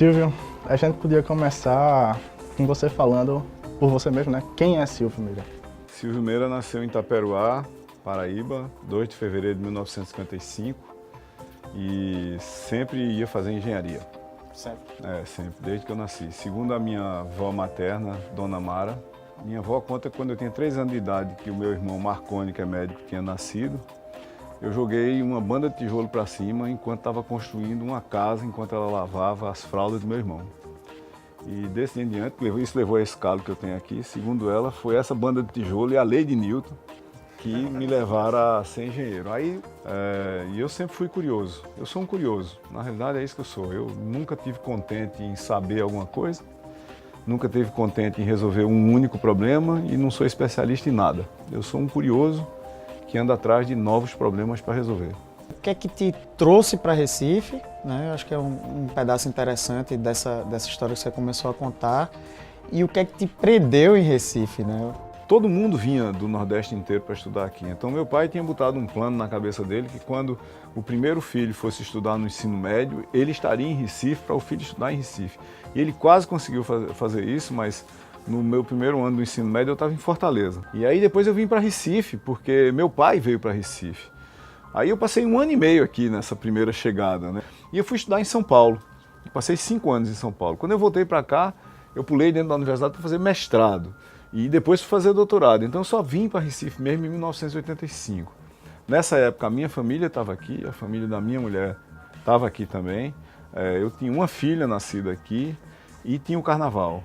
Silvio, a gente podia começar com você falando por você mesmo, né? Quem é Silvio Meira? Silvio Meira nasceu em Itaperuá, Paraíba, 2 de fevereiro de 1955 e sempre ia fazer engenharia. Sempre. Sempre, desde que eu nasci. Segundo a minha avó materna, Dona Mara, minha avó conta que quando eu tinha 3 anos de idade, que o meu irmão Marconi, que é médico, tinha nascido, eu joguei uma banda de tijolo para cima enquanto estava construindo uma casa, enquanto ela lavava as fraldas do meu irmão. E desse dia em diante, isso levou a esse calo que eu tenho aqui. Segundo ela, foi essa banda de tijolo e a lei de Newton que me levaram a ser engenheiro. E eu sempre fui curioso. Eu sou um curioso. Na realidade é isso que eu sou. Eu nunca tive contente em saber alguma coisa, nunca tive contente em resolver um único problema e não sou especialista em nada. Eu sou um curioso que anda atrás de novos problemas para resolver. O que é que te trouxe para Recife? Né? Eu acho que é um pedaço interessante dessa história que você começou a contar. E o que é que te prendeu em Recife? Né? Todo mundo vinha do Nordeste inteiro para estudar aqui. Então meu pai tinha botado um plano na cabeça dele que quando o primeiro filho fosse estudar no ensino médio, ele estaria em Recife para o filho estudar em Recife. E ele quase conseguiu fazer isso, mas no meu primeiro ano do ensino médio eu estava em Fortaleza. E aí depois eu vim para Recife, porque meu pai veio para Recife. Aí eu passei 1 ano e meio aqui nessa primeira chegada, né? E eu fui estudar em São Paulo. Eu passei 5 anos em São Paulo. Quando eu voltei para cá, eu pulei dentro da universidade para fazer mestrado. E depois fui fazer doutorado. Então eu só vim para Recife mesmo em 1985. Nessa época a minha família estava aqui, a família da minha mulher estava aqui também. Eu tinha uma filha nascida aqui e tinha o carnaval.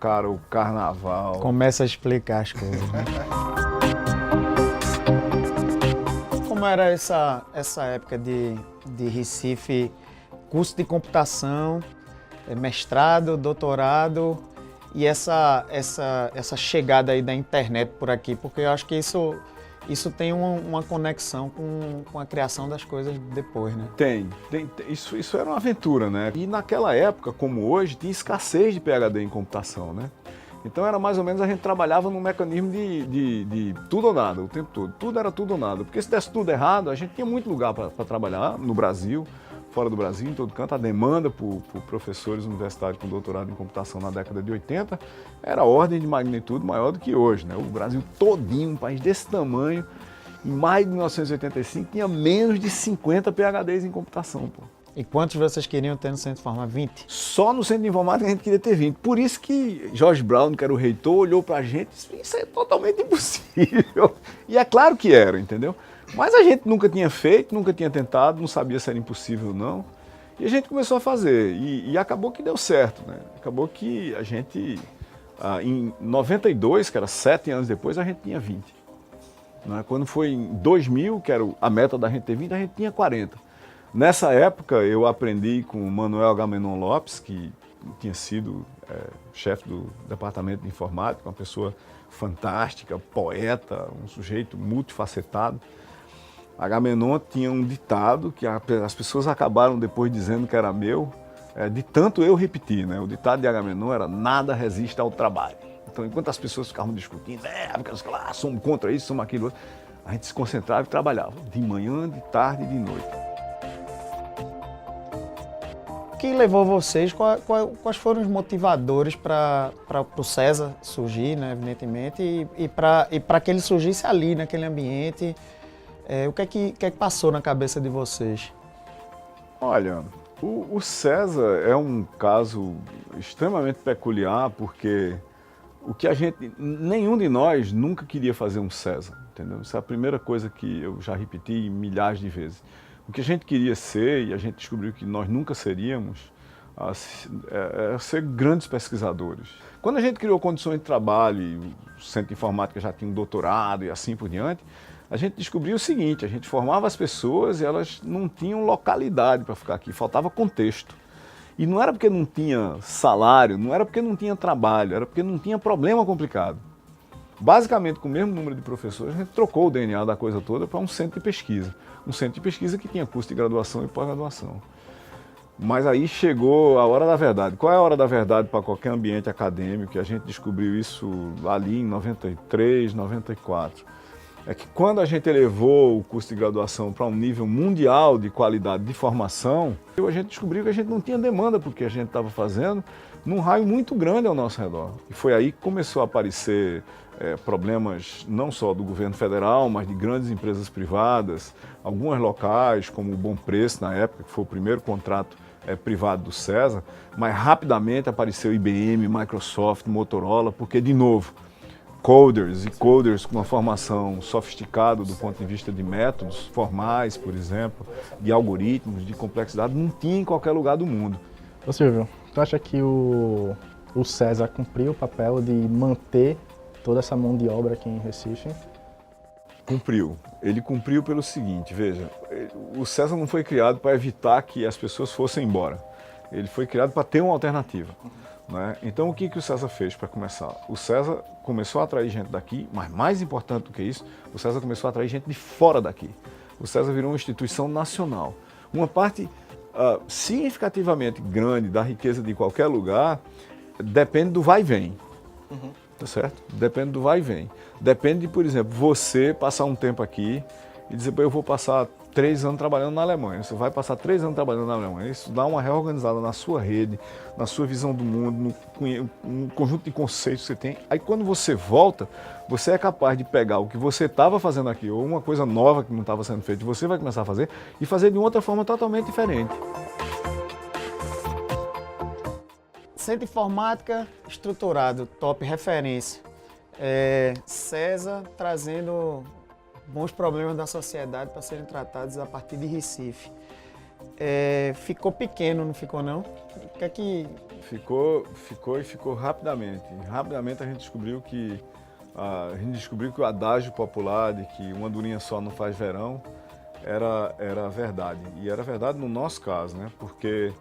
Cara, o carnaval... Começa a explicar as coisas. Né? Como era essa época de Recife, curso de computação, mestrado, doutorado e essa chegada aí da internet por aqui? Porque eu acho que isso tem uma conexão com a criação das coisas depois, né? Tem. Isso era uma aventura, né? E naquela época, como hoje, tinha escassez de PhD em computação, né? Então era mais ou menos, a gente trabalhava num mecanismo de tudo ou nada, o tempo todo. Tudo era tudo ou nada. Porque se desse tudo errado, a gente tinha muito lugar para trabalhar no Brasil, fora do Brasil, em todo canto. A demanda por professores universitários com doutorado em computação na década de 80 era ordem de magnitude maior do que hoje, né? O Brasil todinho, um país desse tamanho, em maio de 1985, tinha menos de 50 PhDs em computação, pô. E quantos vocês queriam ter no Centro de Informática? 20? Só no Centro de Informática a gente queria ter 20. Por isso que George Brown, que era o reitor, olhou pra gente e disse: isso é totalmente impossível. E é claro que era, entendeu? Mas a gente nunca tinha feito, nunca tinha tentado, não sabia se era impossível ou não. E a gente começou a fazer. E acabou que deu certo, né? Acabou que a gente, em 92, que era 7 anos depois, a gente tinha 20. Né? Quando foi em 2000, que era a meta da gente ter 20, a gente tinha 40. Nessa época eu aprendi com o Manuel Agamenon Lopes, que tinha sido chefe do departamento de informática, uma pessoa fantástica, poeta, um sujeito multifacetado. Agamenon tinha um ditado que as pessoas acabaram depois dizendo que era meu, de tanto eu repetir, né? O ditado de Agamenon era: nada resiste ao trabalho. Então, enquanto as pessoas ficavam discutindo, somos contra isso, somos aquilo, a gente se concentrava e trabalhava, de manhã, de tarde e de noite. O que levou vocês, quais foram os motivadores para o César surgir, né, evidentemente, e para que ele surgisse ali, naquele ambiente? O que é que passou na cabeça de vocês? Olha, o César é um caso extremamente peculiar, porque nenhum de nós nunca queria fazer um César, entendeu? Essa é a primeira coisa que eu já repeti milhares de vezes. O que a gente queria ser, e a gente descobriu que nós nunca seríamos, é ser grandes pesquisadores. Quando a gente criou condições de trabalho, e o Centro de Informática já tinha um doutorado e assim por diante, a gente descobriu o seguinte: a gente formava as pessoas e elas não tinham localidade para ficar aqui, faltava contexto. E não era porque não tinha salário, não era porque não tinha trabalho, era porque não tinha problema complicado. Basicamente, com o mesmo número de professores, a gente trocou o DNA da coisa toda para um centro de pesquisa. Um centro de pesquisa que tinha curso de graduação e pós-graduação. Mas aí chegou a hora da verdade. Qual é a hora da verdade para qualquer ambiente acadêmico? A gente descobriu isso ali em 93, 94. é que quando a gente elevou o curso de graduação para um nível mundial de qualidade de formação, a gente descobriu que a gente não tinha demanda para o que a gente estava fazendo num raio muito grande ao nosso redor. E foi aí que começou a aparecer problemas não só do governo federal, mas de grandes empresas privadas, algumas locais, como o Bom Preço na época, que foi o primeiro contrato privado do César, mas rapidamente apareceu IBM, Microsoft, Motorola, porque, de novo, coders e coders com uma formação sofisticada do ponto de vista de métodos formais, por exemplo, de algoritmos, de complexidade, não tinha em qualquer lugar do mundo. Ô Silvio, tu acha que o César cumpriu o papel de manter toda essa mão de obra aqui em Recife? Cumpriu. Ele cumpriu pelo seguinte, veja, o César não foi criado para evitar que as pessoas fossem embora. Ele foi criado para ter uma alternativa. Né? Então o que o César fez para começar? O César começou a atrair gente daqui, mas mais importante do que isso, o César começou a atrair gente de fora daqui. O César virou uma instituição nacional. Uma parte significativamente grande da riqueza de qualquer lugar depende do vai e vem. Tá certo? Depende do vai e vem. Depende de, por exemplo, você passar um tempo aqui e dizer, eu vou passar 3 anos trabalhando na Alemanha. Você vai passar 3 anos trabalhando na Alemanha. Isso dá uma reorganizada na sua rede, na sua visão do mundo, no conjunto de conceitos que você tem. Aí quando você volta, você é capaz de pegar o que você estava fazendo aqui, ou uma coisa nova que não estava sendo feita, você vai começar a fazer e fazer de uma outra forma totalmente diferente. Centro de Informática estruturado, top referência. César trazendo bons problemas da sociedade para serem tratados a partir de Recife. Ficou pequeno, não ficou não? O que é que... Ficou rapidamente. Rapidamente a gente descobriu que o adágio popular de que uma andorinha só não faz verão era verdade. E era verdade no nosso caso, né? Porque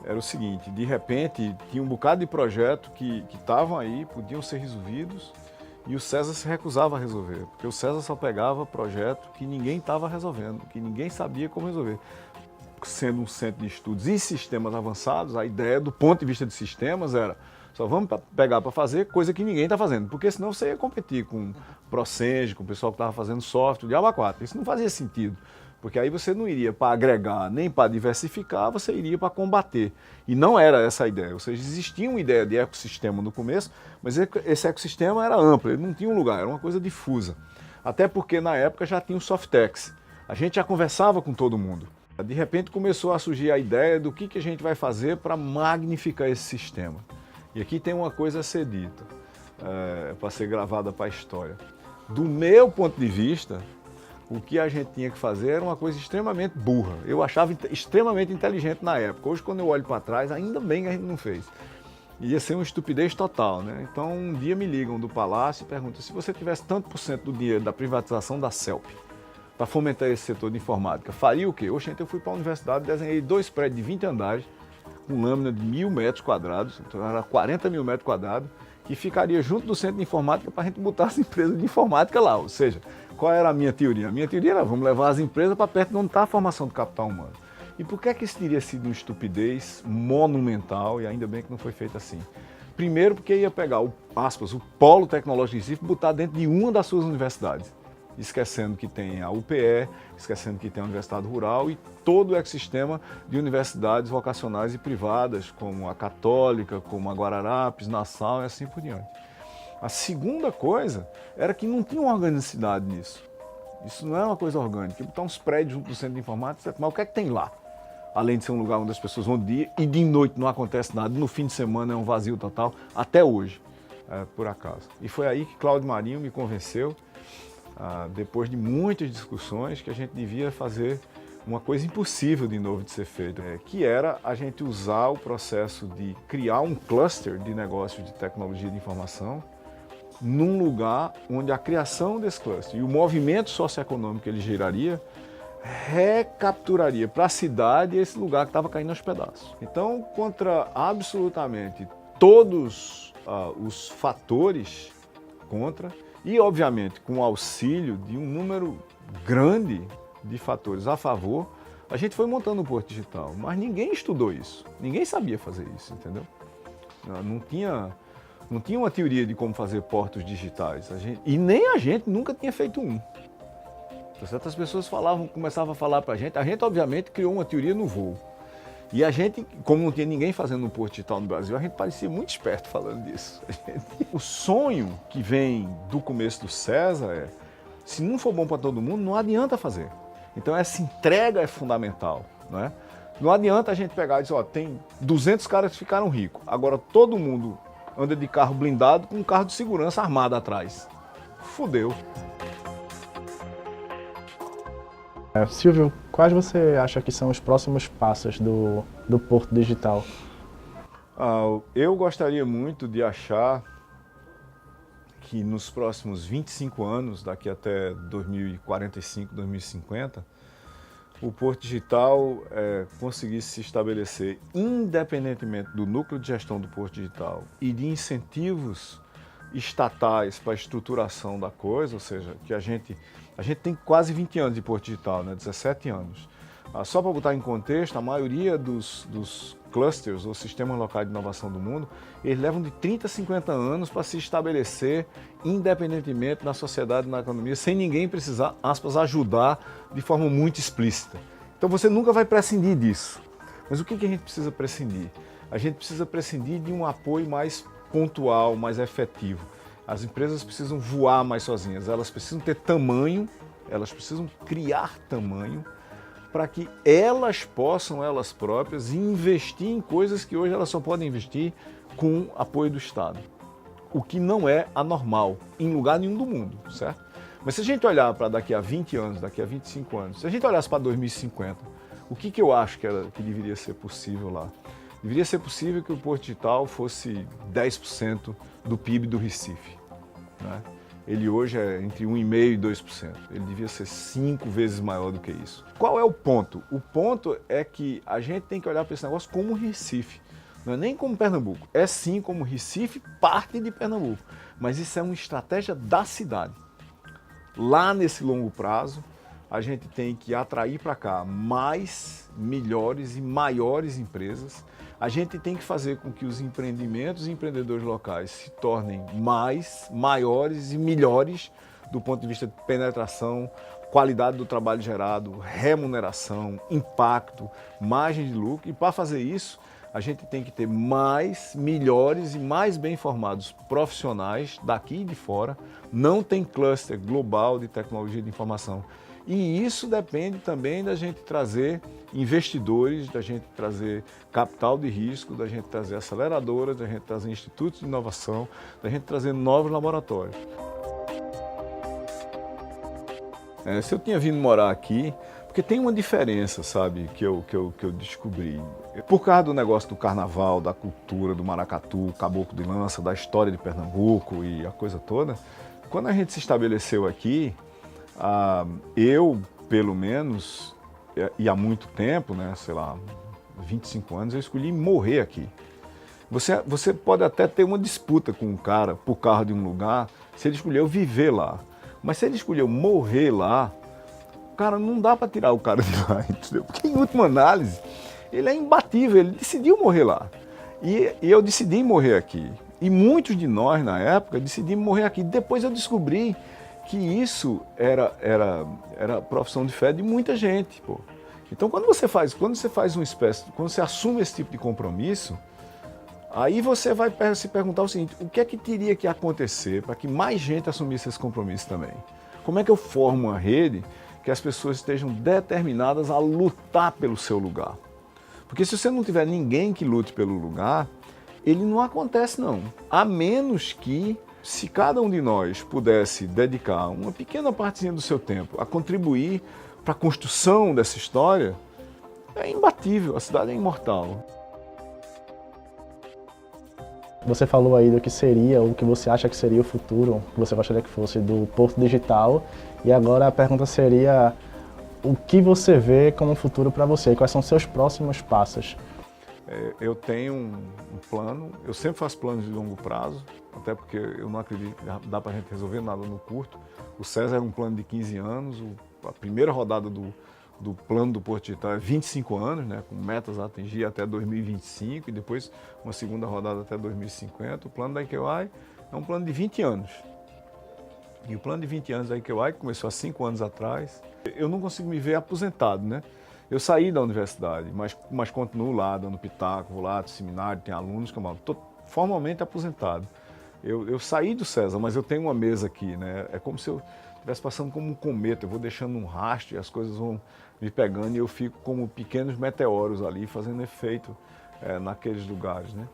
era o seguinte, de repente tinha um bocado de projeto que estavam aí, podiam ser resolvidos, e o César se recusava a resolver, porque o César só pegava projeto que ninguém estava resolvendo, que ninguém sabia como resolver. Sendo um centro de estudos em sistemas avançados, a ideia do ponto de vista de sistemas era só vamos pegar para fazer coisa que ninguém está fazendo, porque senão você ia competir com Procenge, com o pessoal que estava fazendo software, de Aba 4. Isso não fazia sentido. Porque aí você não iria para agregar nem para diversificar, você iria para combater. E não era essa a ideia. Ou seja, existia uma ideia de ecossistema no começo, mas esse ecossistema era amplo, ele não tinha um lugar, era uma coisa difusa. Até porque na época já tinha o Softex. A gente já conversava com todo mundo. De repente começou a surgir a ideia do que a gente vai fazer para magnificar esse sistema. E aqui tem uma coisa a ser dita, para ser gravada para a história. Do meu ponto de vista, o que a gente tinha que fazer era uma coisa extremamente burra. Eu achava extremamente inteligente na época. Hoje, quando eu olho para trás, ainda bem que a gente não fez. Ia ser uma estupidez total, né? Então, um dia me ligam do Palácio e perguntam se você tivesse tanto por cento do dinheiro da privatização da CELP para fomentar esse setor de informática, faria o quê? Hoje, eu fui para a universidade, desenhei 2 prédios de 20 andares, com lâmina de 1.000 metros quadrados, então era 40 mil metros quadrados, que ficaria junto do centro de informática para a gente botar as empresas de informática lá. Ou seja, qual era a minha teoria? A minha teoria era, vamos levar as empresas para perto de onde está a formação do capital humano. E por que isso teria sido uma estupidez monumental, e ainda bem que não foi feito assim? Primeiro porque ia pegar o polo tecnológico de Recife e botar dentro de uma das suas universidades, esquecendo que tem a UPE, esquecendo que tem a Universidade Rural e todo o ecossistema de universidades vocacionais e privadas, como a Católica, como a Guararapes, Nassau e assim por diante. A segunda coisa era que não tinha uma organicidade nisso. Isso não é uma coisa orgânica. Botar uns prédios junto do centro de informática, mas o que é que tem lá? Além de ser um lugar onde as pessoas vão de dia e de noite não acontece nada, no fim de semana é um vazio total, até hoje, por acaso. E foi aí que Cláudio Marinho me convenceu, depois de muitas discussões, que a gente devia fazer uma coisa impossível de novo de ser feita, que era a gente usar o processo de criar um cluster de negócios de tecnologia de informação num lugar onde a criação desse cluster e o movimento socioeconômico que ele geraria recapturaria para a cidade esse lugar que estava caindo aos pedaços. Então, contra absolutamente todos os fatores contra, e obviamente com o auxílio de um número grande de fatores a favor, a gente foi montando um Porto Digital, mas ninguém estudou isso, ninguém sabia fazer isso, entendeu? Não tinha Não tinha uma teoria de como fazer portos digitais. E nem a gente nunca tinha feito um. Certas pessoas começavam a falar para a gente obviamente criou uma teoria no voo. E a gente, como não tinha ninguém fazendo um porto digital no Brasil, a gente parecia muito esperto falando disso. O sonho que vem do começo do César é, se não for bom para todo mundo, não adianta fazer. Então essa entrega é fundamental, né? Não adianta a gente pegar e dizer, ó, tem 200 caras que ficaram ricos, agora todo mundo anda de carro blindado com um carro de segurança armado atrás. Fudeu. Silvio, quais você acha que são os próximos passos do Porto Digital? Eu gostaria muito de achar que nos próximos 25 anos, daqui até 2045, 2050, o Porto Digital conseguisse se estabelecer independentemente do núcleo de gestão do Porto Digital e de incentivos estatais para a estruturação da coisa, ou seja, que a gente tem quase 20 anos de Porto Digital, né? 17 anos. Só para botar em contexto, a maioria dos clusters ou sistemas locais de inovação do mundo, eles levam de 30 a 50 anos para se estabelecer independentemente na sociedade e na economia, sem ninguém precisar, aspas, ajudar de forma muito explícita. Então você nunca vai prescindir disso. Mas o que a gente precisa prescindir? A gente precisa prescindir de um apoio mais pontual, mais efetivo. As empresas precisam voar mais sozinhas, elas precisam ter tamanho, elas precisam criar tamanho para que elas possam, elas próprias, investir em coisas que hoje elas só podem investir com apoio do Estado. O que não é anormal em lugar nenhum do mundo, certo? Mas se a gente olhar para daqui a 20 anos, daqui a 25 anos, se a gente olhasse para 2050, o que eu acho que deveria ser possível lá? Deveria ser possível que o Porto Digital fosse 10% do PIB do Recife, né? Ele hoje é entre 1,5% e 2%. Ele devia ser 5 vezes maior do que isso. Qual é o ponto? O ponto é que a gente tem que olhar para esse negócio como Recife. Não é nem como Pernambuco. É sim como Recife, parte de Pernambuco. Mas isso é uma estratégia da cidade. Lá nesse longo prazo, a gente tem que atrair para cá mais, melhores e maiores empresas. A gente tem que fazer com que os empreendimentos e empreendedores locais se tornem mais, maiores e melhores do ponto de vista de penetração, qualidade do trabalho gerado, remuneração, impacto, margem de lucro. E para fazer isso, a gente tem que ter mais, melhores e mais bem formados profissionais daqui e de fora. Não tem cluster global de tecnologia de informação. E isso depende também da gente trazer investidores, da gente trazer capital de risco, da gente trazer aceleradoras, da gente trazer institutos de inovação, da gente trazer novos laboratórios. Se eu tinha vindo morar aqui, porque tem uma diferença, sabe, que eu descobri. Por causa do negócio do carnaval, da cultura, do maracatu, caboclo de lança, da história de Pernambuco e a coisa toda, quando a gente se estabeleceu aqui, eu, pelo menos, e há muito tempo, né, sei lá, 25 anos, eu escolhi morrer aqui. Você pode até ter uma disputa com um cara por causa de um lugar, se ele escolheu viver lá. Mas se ele escolheu morrer lá, cara, não dá para tirar o cara de lá, entendeu? Porque em última análise, ele é imbatível, ele decidiu morrer lá. E eu decidi morrer aqui. E muitos de nós, na época, decidimos morrer aqui. Depois eu descobri que isso era a profissão de fé de muita gente, pô. Então quando você faz uma espécie, quando você assume esse tipo de compromisso, aí você vai se perguntar o seguinte: o que é que teria que acontecer para que mais gente assumisse esse compromisso também? Como é que eu formo uma rede que as pessoas estejam determinadas a lutar pelo seu lugar? Porque se você não tiver ninguém que lute pelo lugar, ele não acontece não. A menos que, se cada um de nós pudesse dedicar uma pequena partezinha do seu tempo a contribuir para a construção dessa história, é imbatível, a cidade é imortal. Você falou aí do que seria, o que você acha que seria o futuro, que você gostaria que fosse do Porto Digital, e agora a pergunta seria: o que você vê como futuro para você? Quais são seus próximos passos? Eu tenho um plano, eu sempre faço planos de longo prazo, até porque eu não acredito que dá para a gente resolver nada no curto. O César era um plano de 15 anos, a primeira rodada do do plano do Porto Digital é 25 anos, né, com metas a atingir até 2025 e depois uma segunda rodada até 2050. O plano da IQI é um plano de 20 anos. E o plano de 20 anos da IQI, que começou há 5 anos atrás, eu não consigo me ver aposentado, né? Eu saí da universidade, mas continuo lá, dando pitaco, vou lá, seminário, tem alunos que eu estou formalmente aposentado. Eu saí do César, mas eu tenho uma mesa aqui, né? É como se eu estivesse passando como um cometa, eu vou deixando um rastro e as coisas vão me pegando e eu fico como pequenos meteoros ali, fazendo efeito naqueles lugares, né?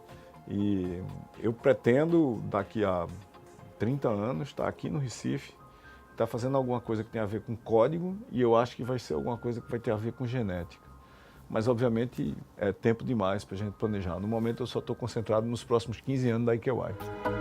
E eu pretendo, daqui a 30 anos, estar aqui no Recife, estar fazendo alguma coisa que tem a ver com código e eu acho que vai ser alguma coisa que vai ter a ver com genética. Mas, obviamente, é tempo demais para a gente planejar. No momento, eu só estou concentrado nos próximos 15 anos da IQY.